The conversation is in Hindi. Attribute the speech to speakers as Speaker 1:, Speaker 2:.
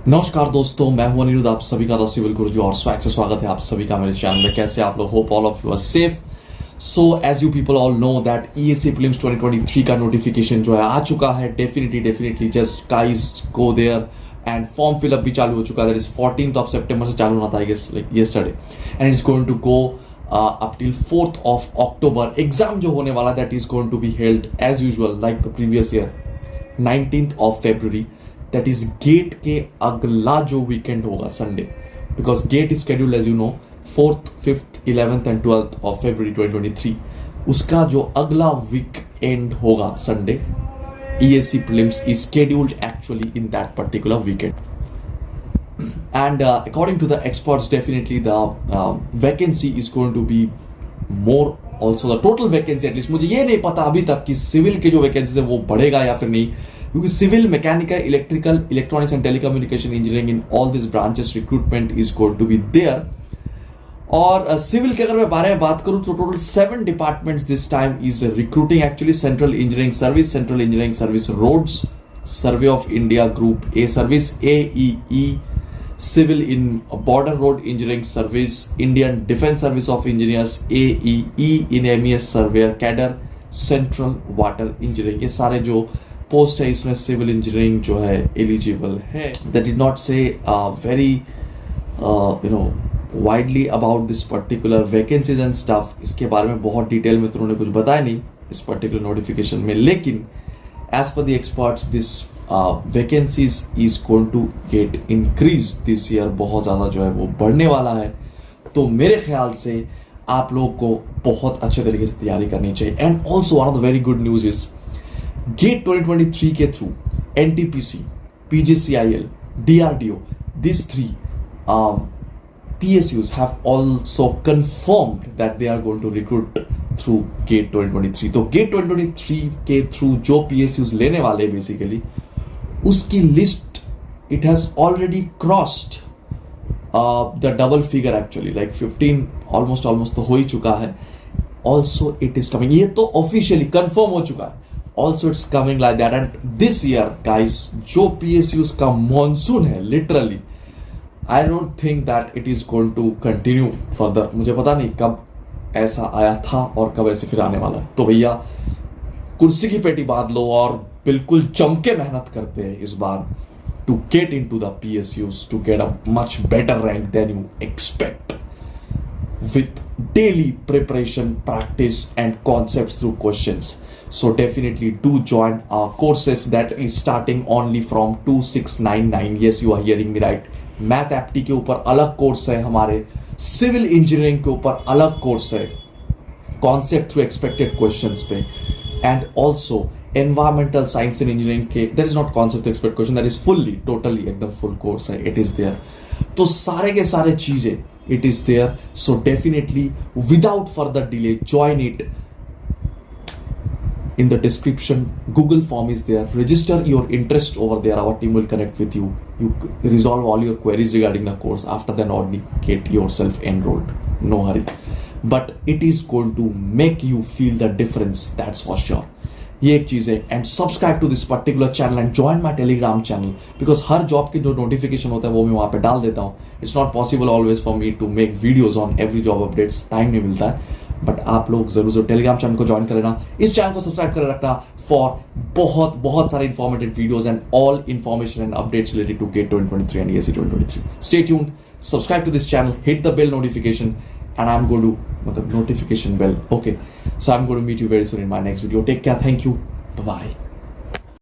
Speaker 1: नमस्कार दोस्तों, मैं हूं अनिरुद्ध, आप सभी का सिविल गुरुजी और स्वैग से स्वागत है आप सभी का मेरे चैनल में। कैसे आप लोग? Hope all of you are safe. So as you people all know that ESE Prelims 2023 का नोटिफिकेशन जो है आ चुका है। Definitely just guys go there and form fill up भी चालू हो चुका है। दैट इज 14th सितंबर से चालू होना था, I guess like yesterday, and it's going to go up till 4th October. Exam जो होने वाला that is going to be held as usual like the previous year 19th February। That is GATE के अगला जो वीकेंड होगा Sunday, because GATE is scheduled as you know 4th, 5th, 11th and 12th February 2023। उसका जो अगला वीक एंड होगा Sunday, ESE Prelims is scheduled actually in that particular weekend. And according to the experts, definitely the vacancy is going to be more. Also the total vacancy, at least मुझे ये नहीं पता अभी तक कि सिविल के जो वैकेंसीज है वो बढ़ेगा या फिर नहीं, क्योंकि civil, mechanical, electrical, electronics and telecommunication engineering in all this branches recruitment is going to be there. और सिविल के अगर मैं बारे में बात करूं तो total 7 departments this time is recruiting actually. Central engineering service, central engineering service roads, survey of India group A service, AEE, civil in border road engineering service, Indian defence service of engineers, AEE in MES surveyor cadre, central water engineering. ये सारे जो पोस्ट है इसमें सिविल इंजीनियरिंग जो है एलिजिबल है। दैट डिड नॉट से very widely about this particular vacancies and stuff. इसके बारे में बहुत डिटेल में तो उन्होंने कुछ बताया नहीं इस पर्टिकुलर नोटिफिकेशन में, लेकिन as per the experts this vacancies is going to get increase this year. बहुत ज़्यादा जो है वो बढ़ने वाला है, तो मेरे ख्याल से आप लोग को बहुत अच्छे तरीके से तैयारी करनी चाहिए। And also one of the very good news is get 2023 के through NTPC, PGCIL, DRDO, these 3 PSUs have also confirmed that they are going to recruit through GATE 2023। तो GATE 2023 के थ्रू जो PSUs लेने वाले बेसिकली उसकी list it has already crossed the double figure actually, like 15 almost तो हो ही चुका है। Also it is coming, ये तो officially confirm हो चुका है। Also it's coming like that, and this year guys जो PSUs का monsoon है literally I don't think that it is going to continue further। मुझे पता नहीं कब ऐसा आया था और कब ऐसे फिर आने वाला है। तो भैया कुर्सी की पेटी बांध लो और बिल्कुल जम के मेहनत करते हैं इस बार to get into the PSUs to get a much better rank than you expect with daily preparation, practice and concepts through questions। So definitely do join our courses that is starting only from 2699। Yes, you are hearing me right। Math एप्टी के ऊपर अलग कोर्स है हमारे, सिविल इंजीनियरिंग के ऊपर अलग कोर्स है कॉन्सेप्ट थ्रू एक्सपेक्टेड क्वेश्चंस पे, and also environmental science and engineering के that is not concept through expected question, that is fully totally एकदम फुल कोर्स है, इट इज देयर। तो सारे के सारे चीजें it is there. So definitely without further delay join it. In the description, Google form is there. Register your interest over there. Our team will connect with you. You resolve all your queries regarding the course. After then, only get yourself enrolled. No hurry. But it is going to make you feel the difference. That's for sure. ये एक चीज है। And subscribe to this particular channel and join my Telegram channel, because हर जॉब की जो नोटिफिकेशन होता है वो मैं वहां पे डाल देता हूँ। It's not possible always for me to make videos on every job updates, time नहीं मिलता है, बट आप लोग जरूर टेलीग्राम चैनल को ज्वाइन कर लेना, इस चैनल को सब्सक्राइब कर रखना फॉर बहुत सारे informative videos and all information and updates related to GATE 2023 and ESE 2023। Stay tuned, subscribe to this channel, hit the bell notification, and I'm going to notification bell. Okay, so I'm going to meet you very soon in my next video. Take care. Thank you. Bye bye.